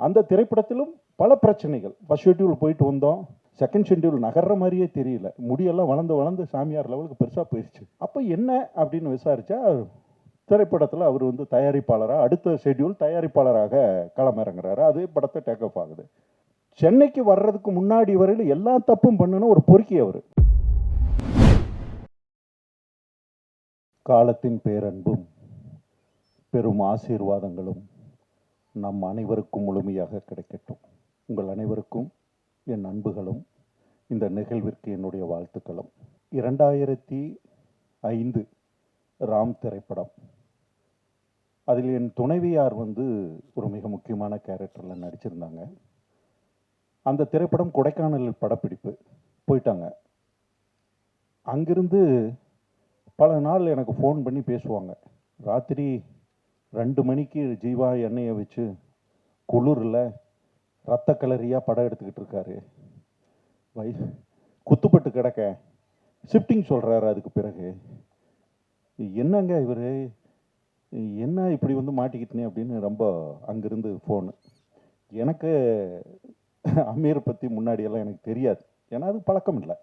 அந்த திரைப்படத்திலும் பல பிரச்சனைகள். ஃபர்ஸ்ட் ஷெட்யூல் போயிட்டு வந்தோம். செகண்ட் ஷெட்யூல் நகர்ற மாதிரியே தெரியல. முடியெல்லாம் வளர்ந்து வளர்ந்து சாமியார் லெவலுக்கு பெருசாக போயிடுச்சு. அப்போ என்ன அப்படின்னு விசாரிச்சா, திரைப்படத்தில் அவர் வந்து தயாரிப்பாளராக அடுத்த ஷெட்யூல் தயாரிப்பாளராக களமிறங்குறாரு. அதே படத்தை டேக் ஆஃப் ஆகுது. சென்னைக்கு வர்றதுக்கு முன்னாடி வரையில் எல்லா தப்பும் பண்ணுன ஒரு பொறுக்கி அவர். காலத்தின் பேரன்பும் பெரும் ஆசீர்வாதங்களும் நம் அனைவருக்கும் முழுமையாக கிடைக்கட்டும். உங்கள் அனைவருக்கும் என் அன்புகளும் இந்த நிகழ்விற்கு என்னுடைய வாழ்த்துக்களும். 2005 ராம் திரைப்படம். அதில் என் துணைவியார் வந்து ஒரு மிக முக்கியமான கேரக்டரில் நடிச்சிருந்தாங்க. அந்த திரைப்படம் கொடைக்கானலில் படப்பிடிப்பு போயிட்டாங்க. அங்கிருந்து பல நாள் எனக்கு ஃபோன் பண்ணி பேசுவாங்க. ராத்திரி 2 மணிக்கு ஜீவா எண்ணெயை வச்சு குளிரில் ரத்த கலரியாக படம் எடுத்துக்கிட்டு இருக்காரு. குத்துப்பட்டு கிடக்க ஷிஃப்டிங் சொல்கிறாரு. அதுக்கு பிறகு என்னங்க இவர் என்ன இப்படி வந்து மாட்டிக்கிட்டனே அப்படின்னு ரொம்ப அங்கிருந்து ஃபோனு. எனக்கு அமீரை பற்றி முன்னாடியெல்லாம் எனக்கு தெரியாது. ஏன்னா அது பழக்கம் இல்லை,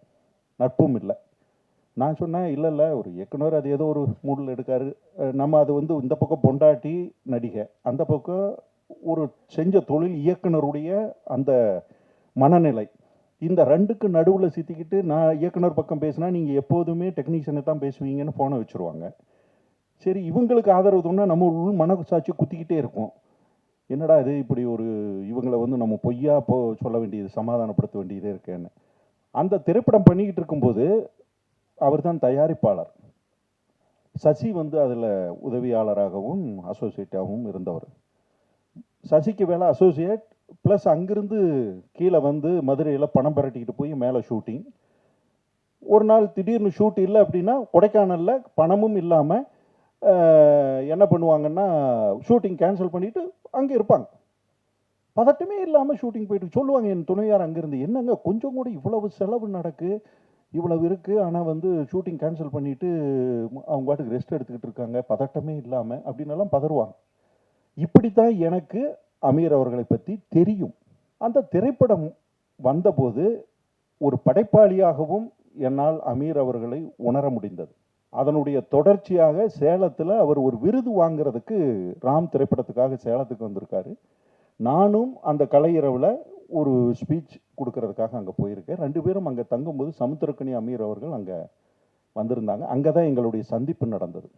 நட்பும் இல்லை. நான் சொன்னேன், இல்லை ஒரு இயக்குனர் அது ஏதோ ஒரு மூடில் எடுக்காரு. நம்ம அது வந்து இந்த பக்கம் பொண்டாட்டி நடிகை, அந்த பக்கம் ஒரு செஞ்ச தொழில் இயக்குனருடைய அந்த மனநிலை, இந்த ரெண்டுக்கு நடுவில் சித்திக்கிட்டு நான் இயக்குனர் பக்கம் பேசினா நீங்கள் எப்போதுமே டெக்னீஷியனை தான் பேசுவீங்கன்னு ஃபோனை வச்சுருவாங்க. சரி, இவங்களுக்கு ஆதரவு தோணுனா நம்ம உள் மனசாட்சி குத்திக்கிட்டே இருக்கும். என்னடா இது இப்படி ஒரு இவங்களை வந்து நம்ம பொய்யா சொல்ல வேண்டியது, சமாதானப்படுத்த வேண்டியதே இருக்கேன்னு. அந்த திரைப்படம் பண்ணிக்கிட்டு இருக்கும்போது அவர் தான் தயாரிப்பாளர். சசி வந்து அதில் உதவியாளராகவும் அசோசியேட்டாகவும் இருந்தவர். சசிக்கு வேலை அசோசியேட் ப்ளஸ் அங்கிருந்து கீழே வந்து மதுரையில் பணம் பரட்டிக்கிட்டு போய் மேலே ஷூட்டிங். ஒரு நாள் திடீர்னு ஷூட் இல்லை அப்படின்னா கொடைக்கானலில் பணமும் இல்லாமல் என்ன பண்ணுவாங்கன்னா ஷூட்டிங் கேன்சல் பண்ணிவிட்டு அங்கே இருப்பாங்க. பதட்டமே இல்லாமல் ஷூட்டிங் போயிட்டு சொல்லுவாங்க. என் துணையார் அங்கேருந்து, என்னங்க கொஞ்சம் கூட இவ்வளவு செலவு நடக்கு, இவ்வளவு இருக்குது, ஆனால் வந்து ஷூட்டிங் கேன்சல் பண்ணிவிட்டு அவங்க பாட்டுக்கு ரெஸ்ட் எடுத்துக்கிட்டு இருக்காங்க, பதட்டமே இல்லாமல் அப்படின்னெல்லாம் பதறுவாங்க. இப்படித்தான் எனக்கு அமீர் அவர்களை பற்றி தெரியும். அந்த திரைப்படம் வந்தபோது ஒரு படைப்பாளியாகவும் என்னால் அமீர் அவர்களை உணர முடிந்தது. அதனுடைய தொடர்ச்சியாக சேலத்தில் அவர் ஒரு விருது வாங்கிறதுக்கு ராம் திரைப்படத்துக்காக சேலத்துக்கு வந்திருக்காரு. நானும் அந்த கலையிரவில் ஒரு ஸ்பீச் கொடுக்கறதுக்காக அங்கே போயிருக்கேன். 2 பேரும் அங்கே தங்கும்போது சமுத்திரக்கனி அமீர் அவர்கள் அங்கே வந்திருந்தாங்க. அங்கே தான் எங்களுடைய சந்திப்பு நடந்தது.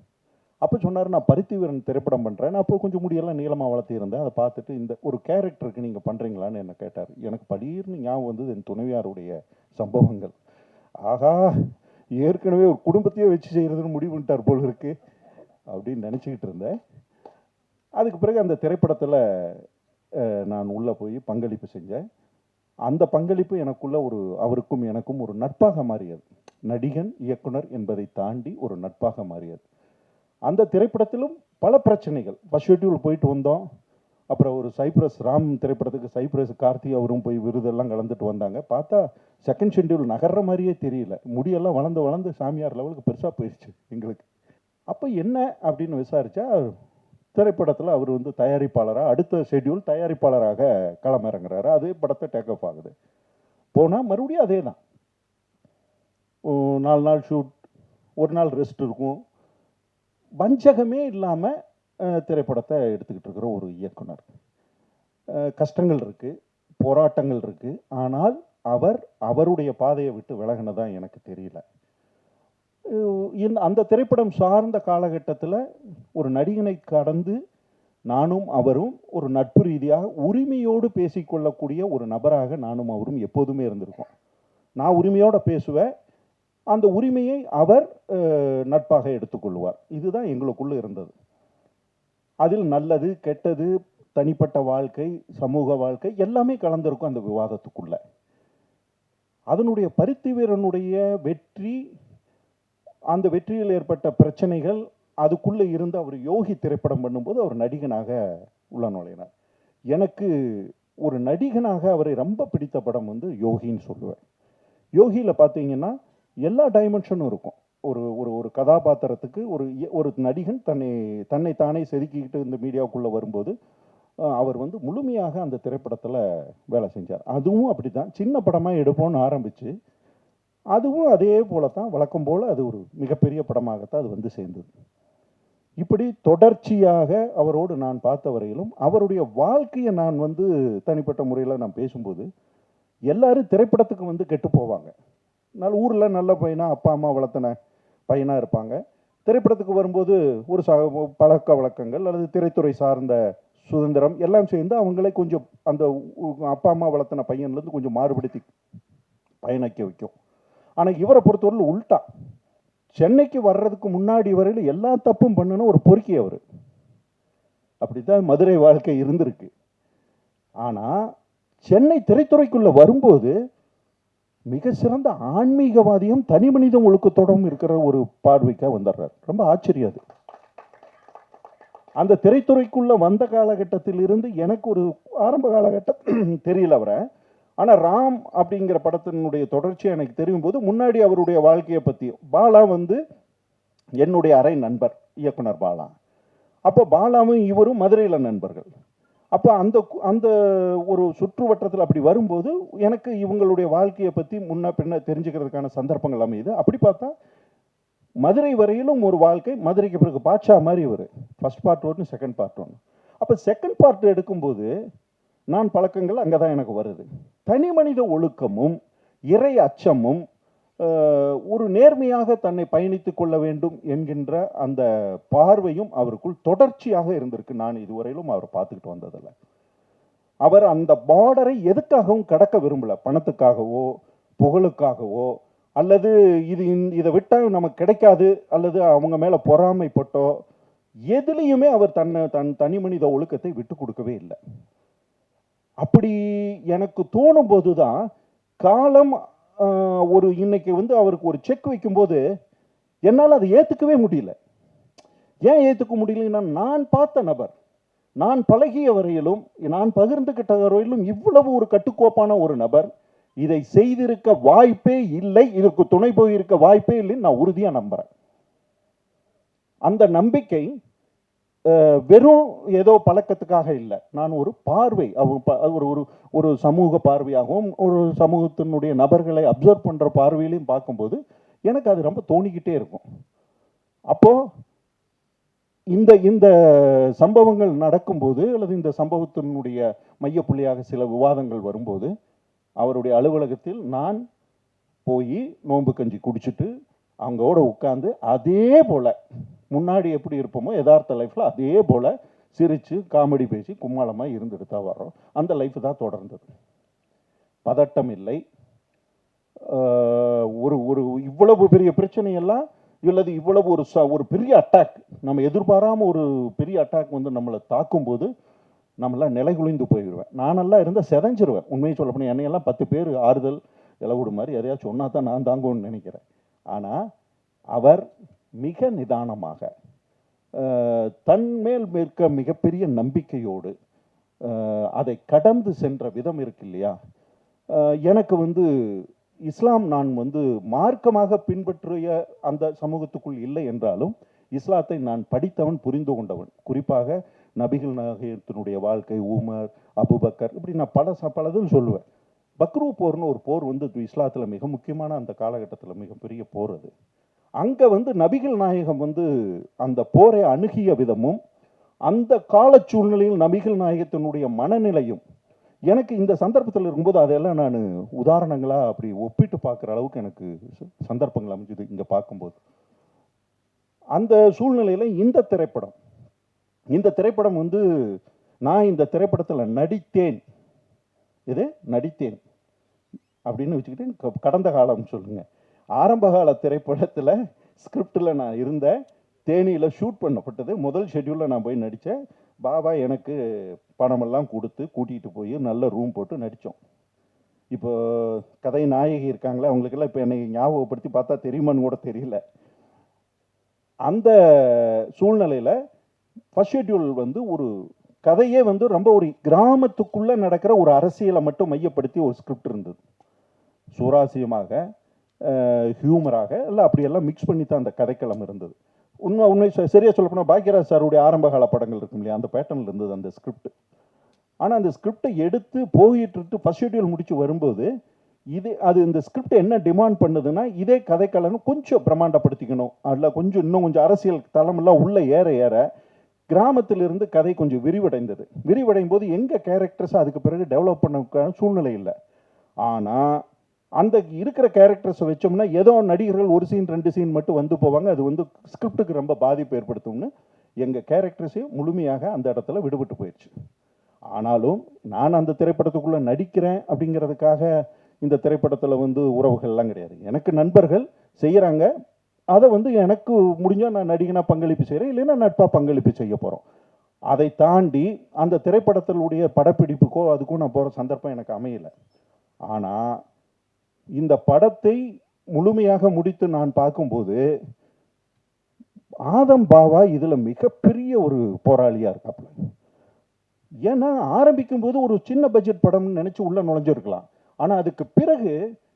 அப்போ சொன்னார், நான் பருத்தி வீரன் திரைப்படம் பண்ணுறேன். நான் அப்போ கொஞ்சம் முடியெல்லாம் நீளமாக வளர்த்திருந்தேன். அதை பார்த்துட்டு இந்த ஒரு கேரக்டருக்கு நீங்கள் பண்ணுறீங்களான்னு என்ன கேட்டார். எனக்கு படீர்னு ஞாபகம் வந்தது என் துணைவியாருடைய சம்பவங்கள். ஆகா, ஏற்கனவே ஒரு குடும்பத்தையே வச்சு செய்கிறதுன்னு முடிவு பண்ணிட்டார் போல் இருக்கு அப்படின்னு நினச்சிக்கிட்டு இருந்தேன். அதுக்கு பிறகு அந்த திரைப்படத்தில் நான் உள்ளே போய் பங்களிப்பு செஞ்சேன். அந்த பங்களிப்பு எனக்குள்ள அவருக்கும் எனக்கும் ஒரு நட்பாக மாறியது. நடிகன் இயக்குனர் என்பதை தாண்டி ஒரு நட்பாக மாறியது. அந்த திரைப்படத்திலும் பல பிரச்சனைகள். ஃபர்ஸ்ட் ஷெட்யூல் போயிட்டு வந்தோம். அப்புறம் ஒரு சைப்ரஸ் ராம் திரைப்படத்துக்கு சைப்ரஸ் கார்த்தி அவரும் போய் விருதெல்லாம் கலந்துட்டு வந்தாங்க. பார்த்தா செகண்ட் ஷெட்யூல் நகர்ற மாதிரியே தெரியல. முடியெல்லாம் வளர்ந்து வளர்ந்து சாமியார் லெவலுக்கு பெருசாக போயிடுச்சு எங்களுக்கு. அப்போ என்ன அப்படின்னு விசாரித்தா, திரைப்படத்தில் அவர் வந்து தயாரிப்பாளராக அடுத்த ஷெட்யூல் தயாரிப்பாளராக களமிறங்குறாரு. அதே படத்தை டேக் ஆஃப் ஆகுது. போனால் மறுபடியும் அதே தான். 4 நாள் ஷூட், ஒரு நாள் ரெஸ்ட் இருக்கும். வஞ்சகமே இல்லாமல் திரைப்படத்தை எடுத்துக்கிட்டு இருக்கிற ஒரு இயக்குனர். கஷ்டங்கள் இருக்குது, போராட்டங்கள் இருக்குது. ஆனால் அவருடைய பாதையை விட்டு விலகினதான் எனக்கு தெரியல. அந்த திரைப்படம் சார்ந்த காலகட்டத்தில் ஒரு நடிகனை கடந்து நானும் அவரும் ஒரு நட்பு ரீதியாக உரிமையோடு பேசிக்கொள்ளக்கூடிய ஒரு நபராக நானும் அவரும் எப்போதுமே இருந்திருக்கோம். நான் உரிமையோடு பேசுவேன், அந்த உரிமையை அவர் நட்பாக எடுத்துக்கொள்வார். இதுதான் எங்களுக்குள்ள இருந்தது. அதில் நல்லது கெட்டது, தனிப்பட்ட வாழ்க்கை, சமூக வாழ்க்கை எல்லாமே கலந்திருக்கும் அந்த விவாதத்துக்குள்ள. அதனுடைய பருத்தி வீரனுடைய வெற்றி, அந்த வெற்றியில் ஏற்பட்ட பிரச்சனைகள், அதுக்குள்ளே இருந்து அவர் யோகி திரைப்படம் பண்ணும்போது அவர் நடிகனாக உள்ள நுழையினார். எனக்கு ஒரு நடிகனாக அவரை ரொம்ப பிடித்த படம் வந்து யோகின்னு சொல்லுவேன். யோகியில் பார்த்தீங்கன்னா எல்லா டைமென்ஷனும் இருக்கும். ஒரு ஒரு ஒரு கதாபாத்திரத்துக்கு ஒரு நடிகன் தன்னை தானே செதுக்கிக்கிட்டு இந்த மீடியாவுக்குள்ளே வரும்போது அவர் வந்து முழுமையாக அந்த திரைப்படத்தில் வேலை செஞ்சார். அதுவும் அப்படி தான், சின்ன படமாக எடுப்போம்னு ஆரம்பித்து அதுவும் அதே போல தான், வழக்கம் போல் அது ஒரு மிகப்பெரிய படமாகத்தான் அது வந்து சேர்ந்தது. இப்படி தொடர்ச்சியாக அவரோடு நான் பார்த்த வரையிலும் அவருடைய வாழ்க்கையை நான் வந்து தனிப்பட்ட முறையில் நான் பேசும்போது எல்லாரும் திரைப்படத்துக்கு வந்து கெட்டு போவாங்க. ஊரில் நல்ல பையனாக அப்பா அம்மா வளர்த்தன பையனாக இருப்பாங்க. திரைப்படத்துக்கு வரும்போது ஒரு பழக்க வழக்கங்கள் அல்லது திரைத்துறை சார்ந்த சுதந்திரம் எல்லாம் சேர்ந்து அவங்களே கொஞ்சம் அந்த அப்பா அம்மா வளர்த்தன பையன்லேருந்து கொஞ்சம் மாறுபடுத்தி பயணிக்க வைக்கும். ஆனால் இவரை பொறுத்தவரையில் உள்டா, சென்னைக்கு வர்றதுக்கு முன்னாடி வரையில் எல்லா தப்பும் பண்ணணும் ஒரு பொறுக்கி அவர். அப்படித்தான் மதுரை வாழ்க்கை இருந்திருக்கு. ஆனால் சென்னை திரைத்துறைக்குள்ள வரும்போது மிக சிறந்த ஆன்மீகவாதியும் தனி மனித ஒழுக்கத்தோடும் இருக்கிற ஒரு பார்வைக்காக வந்துடுறார். ரொம்ப ஆச்சரியம் அது. அந்த திரைத்துறைக்குள்ள வந்த காலகட்டத்தில் இருந்து எனக்கு ஒரு ஆரம்ப காலகட்டம் தெரியல அவரை. ஆனால் ராம் அப்படிங்கிற படத்தினுடைய தொடர்ச்சி எனக்கு தெரியும் போது முன்னாடி அவருடைய வாழ்க்கையை பற்றி பாலா வந்து என்னுடைய அரை நண்பர் இயக்குனர் பாலா. அப்போ பாலாவும் இவரும் மதுரையில் நண்பர்கள். அப்போ அந்த அந்த ஒரு சுற்று வட்டத்தில் அப்படி வரும்போது எனக்கு இவங்களுடைய வாழ்க்கையை பற்றி முன்ன பின்ன தெரிஞ்சுக்கிறதுக்கான சந்தர்ப்பங்கள் அமையுது. அப்படி பார்த்தா மதுரை வரையிலும் ஒரு வாழ்க்கை, மதுரைக்கு பிறகு பாட்ஷா மாதிரி ஒரு ஃபர்ஸ்ட் பார்ட் ஒன்று, செகண்ட் பார்ட் ஒன்று. அப்போ செகண்ட் பார்ட் எடுக்கும்போது நான் பழக்கங்கள் அங்கே தான் எனக்கு வருது. தனி மனித ஒழுக்கமும் இறை அச்சமும் ஒரு நேர்மையாக தன்னை பயணித்துக் கொள்ள வேண்டும் என்கின்ற அந்த பார்வையும் அவருக்குள் தொடர்ச்சியாக இருந்திருக்கு. நான் இதுவரையிலும் அவர் பார்த்துக்கிட்டு வந்ததில்ல. அவர் அந்த பார்டரை எதுக்காகவும் கடக்க விரும்பல. பணத்துக்காகவோ புகழுக்காகவோ அல்லது இதை விட்டால் நமக்கு கிடைக்காது அல்லது அவங்க மேல பொறாமைப்பட்டோ எதுலையுமே அவர் தன் தனி மனித ஒழுக்கத்தை விட்டு கொடுக்கவே இல்லை. அப்படி எனக்கு தோணும் போதுதான் காலம் ஒரு இன்னைக்கு வந்து அவருக்கு ஒரு செக் வைக்கும்போது என்னால் அதை ஏற்றுக்கவே முடியல. ஏன் ஏற்றுக்க முடியலன்னா, நான் பார்த்த நபர், நான் பழகிய வரையிலும், நான் பகிர்ந்துகிட்ட வரையிலும் இவ்வளவு ஒரு கட்டுக்கோப்பான ஒரு நபர் இதை செய்திருக்க வாய்ப்பே இல்லை, இதற்கு துணை போயிருக்க வாய்ப்பே இல்லைன்னு நான் உறுதியாக நம்புறேன். அந்த நம்பிக்கை வெறும் ஏதோ பழக்கத்துக்காக இல்லை. நான் ஒரு பார்வை, ஒரு சமூக பார்வையாகவும் ஒரு சமூகத்தினுடைய நபர்களை அப்சர்வ் பண்ணுற பார்வையிலையும் பார்க்கும்போது எனக்கு அது ரொம்ப தோணிக்கிட்டே இருக்கும். அப்போ இந்த சம்பவங்கள் நடக்கும்போது அல்லது இந்த சம்பவத்தினுடைய மையப்புள்ளியாக சில விவாதங்கள் வரும்போது அவருடைய அலுவலகத்தில் நான் போய் நோன்பு கஞ்சி குடிச்சிட்டு அவங்களோட உட்காந்து அதே போல முன்னாடி எப்படி இருப்போமோ யதார்த்த லைஃப்ல அதே போல சிரிச்சு காமெடி பேசி கும்மாளமாக இருந்துட்டு தான் வரோம். அந்த லைஃப் தான் தொடர்ந்தது. பதட்டம் இல்லை. ஒரு இவ்வளவு பெரிய பிரச்சனையெல்லாம் இல்லது இவ்வளவு ஒரு பெரிய அட்டாக், நம்ம எதிர்பாராம ஒரு பெரிய அட்டாக் வந்து நம்மளை தாக்கும் போது நம்மளாம் நிலை குலைந்து போயிடுவேன். நானெல்லாம் இருந்தால் செதஞ்சிருவேன். உண்மையை சொல்ல போனால் என்னையெல்லாம் 10 பேர் ஆறுதல் இலவுடு மாதிரி எதையாச்சும் சொன்னா தான் நான் தாங்குவேன்னு நினைக்கிறேன். ஆனால் அவர் மிக நிதானமாக தன்மேல் மேற்க மிகப்பெரிய நம்பிக்கையோடு அதை கடந்து சென்ற விதம் இருக்கு இல்லையா. எனக்கு வந்து இஸ்லாம் நான் வந்து மார்க்கமாக பின்பற்றிய அந்த சமூகத்துக்குள் இல்லை என்றாலும் இஸ்லாத்தை நான் படித்தவன், புரிந்து கொண்டவன். குறிப்பாக நபிகள் நாயகத்தினுடைய வாழ்க்கை, உமர், அபுபக்கர், இப்படி நான் பலதும் சொல்லுவேன். பக்ரு போர்னு ஒரு போர் வந்து இஸ்லாத்தில் மிக முக்கியமான அந்த காலகட்டத்தில் மிகப்பெரிய போர். அது அங்கே வந்து நபிகள் நாயகம் வந்து அந்த போரை அணுகிய விதமும் அந்த கால சூழ்நிலையில் நபிகள் நாயகத்தினுடைய மனநிலையும் எனக்கு இந்த சந்தர்ப்பத்தில் இருக்கும்போது அதெல்லாம் நான் உதாரணங்களாக அப்படி ஒப்பிட்டு பார்க்குற அளவுக்கு எனக்கு சந்தர்ப்பங்கள் அமைஞ்சது இங்கே பார்க்கும்போது. அந்த சூழ்நிலையில் இந்த திரைப்படம் வந்து நான் இந்த திரைப்படத்தில் நடித்தேன் அப்படின்னு வச்சுக்கிட்டு கடந்த காலம் சொல்லுங்க. ஆரம்ப கால திரைப்படத்தில் ஸ்கிரிப்டில் நான் இருந்தேன். தேனியில் ஷூட் பண்ணப்பட்டது. முதல் ஷெட்யூலில் நான் போய் நடித்தேன். பாபா எனக்கு பணமெல்லாம் கொடுத்து கூட்டிகிட்டு போய் நல்ல ரூம் போட்டு நடித்தோம். இப்போ கதை நாயகி இருக்காங்களே, அவங்களுக்கெல்லாம் இப்போ என்னை ஞாபகப்படுத்தி பார்த்தா தெரியுமான்னு கூட தெரியல. அந்த சூழ்நிலையில் ஃபர்ஸ்ட் ஷெட்யூல் வந்து ஒரு கதையே வந்து ரொம்ப ஒரு கிராமத்துக்குள்ளே நடக்கிற ஒரு அரசியலை மட்டும் மையப்படுத்தி ஒரு ஸ்கிரிப்ட் இருந்தது. சுவாரஸ்யமாக, ஹியூமராக எல்லாம் அப்படியெல்லாம் மிக்ஸ் பண்ணி தான் அந்த கதைக்களம் இருந்தது. உண்மை சரியாக சொல்லப்போனால் பாக்யராஜ் சாருடைய ஆரம்ப கால படங்கள் இருக்கும் இல்லையா, அந்த பேட்டர்னில் இருந்தது அந்த ஸ்கிரிப்ட். ஆனால் அந்த ஸ்கிரிப்டை எடுத்து போயிட்டு ஃபர்ஸ்ட் ஷெட்யூல் முடிச்சு வரும்போது அது இந்த ஸ்கிரிப்ட் என்ன டிமாண்ட் பண்ணுதுன்னா, இதே கதைக்களம் கொஞ்சம் பிரம்மாண்டப்படுத்திக்கணும், அதில் இன்னும் கொஞ்சம் அரசியல் தளமெல்லாம் உள்ளே ஏற ஏற கிராமத்திலிருந்து கதை கொஞ்சம் விரிவடைந்தது. விரிவடையும் போது எங்கள் கேரக்டர்ஸ் அதுக்கு பிறகு டெவலப் பண்ண சூழ்நிலை இல்லை. ஆனால் அந்த இருக்கிற கேரக்டர்ஸை வச்சோம்னா ஏதோ நடிகர்கள் ஒரு சீன் 2 சீன் மட்டும் வந்து போவாங்க. அது ஸ்கிரிப்டுக்கு ரொம்ப பாதிப்பு ஏற்படுத்தும்னு எங்கள் கேரக்டர்ஸையும் முழுமையாக அந்த இடத்துல விடுபட்டு போயிடுச்சு. ஆனாலும் நான் அந்த திரைப்படத்துக்குள்ளே நடிக்கிறேன் அப்படிங்கிறதுக்காக இந்த திரைப்படத்தில் உறவுகள்லாம் கிடையாது. எனக்கு நண்பர்கள் செய்கிறாங்க, அதை எனக்கு முடிஞ்சால் நான் நடிகனாக பங்களிப்பு செய்கிறேன், இல்லைன்னா நட்பாக பங்களிப்பு செய்ய போகிறோம். அதை தாண்டி அந்த திரைப்படத்தினுடைய படப்பிடிப்புக்கோ அதுக்கோ நான் போகிற சந்தர்ப்பம் எனக்கு அமையலை. ஆனால் இந்த படத்தை முழுமையாக முடித்து நான் பார்க்கும்போது ஆதம் பாவா இதில் மிகப்பெரிய ஒரு போராளியாக இருக்காப்புல. ஏன்னா ஆரம்பிக்கும் போது ஒரு சின்ன பட்ஜெட் படம்னு நினச்சி உள்ளே நுழைஞ்சிருக்கலாம். ஆனால் அதுக்கு பிறகு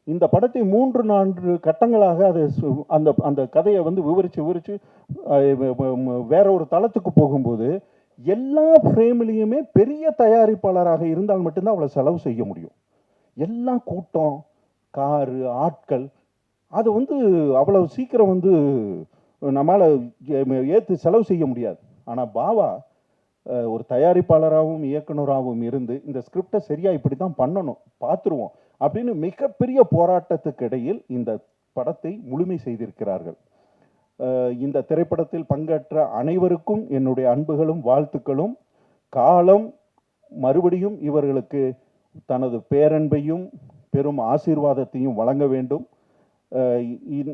இந்த படத்தை 3-4 கட்டங்களாக அதை அந்த அந்த கதையை விவரித்து வேற ஒரு தளத்துக்கு போகும்போது எல்லா ஃப்ரேம்லேயுமே பெரிய தயாரிப்பாளராக இருந்தால் மட்டும்தான் அவ்வளோ செலவு செய்ய முடியும். எல்லா கூட்டம், காரு, ஆட்கள், அதை அவ்வளவு சீக்கிரம் நம்மளால் ஏற்று செலவு செய்ய முடியாது. ஆனால் பாவா ஒரு தயாரிப்பாளராகவும் இயக்குனராகவும் இருந்து இந்த ஸ்கிரிப்டை சரியாக இப்படி தான் பண்ணணும், பார்த்துருவோம் அப்படின்னு மிகப்பெரிய போராட்டத்துக்கு இடையில் இந்த படத்தை முழுமை செய்திருக்கிறார்கள். இந்த திரைப்படத்தில் பங்கேற்ற அனைவருக்கும் என்னுடைய அன்புகளும் வாழ்த்துக்களும். காலம் மறுபடியும் இவர்களுக்கு தனது பேரன்பையும் பெரும் ஆசீர்வாதத்தையும் வழங்க வேண்டும். இது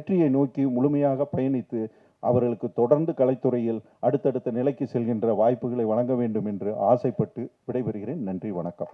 வெற்றியை நோக்கி முழுமையாக பயணித்து அவர்களுக்கு தொடர்ந்து கலைத்துறையில் அடுத்தடுத்த நிலைக்கு செல்கின்ற வாய்ப்புகளை வழங்க வேண்டும் என்று ஆசைப்பட்டு விடைபெறுகிறேன். நன்றி, வணக்கம்.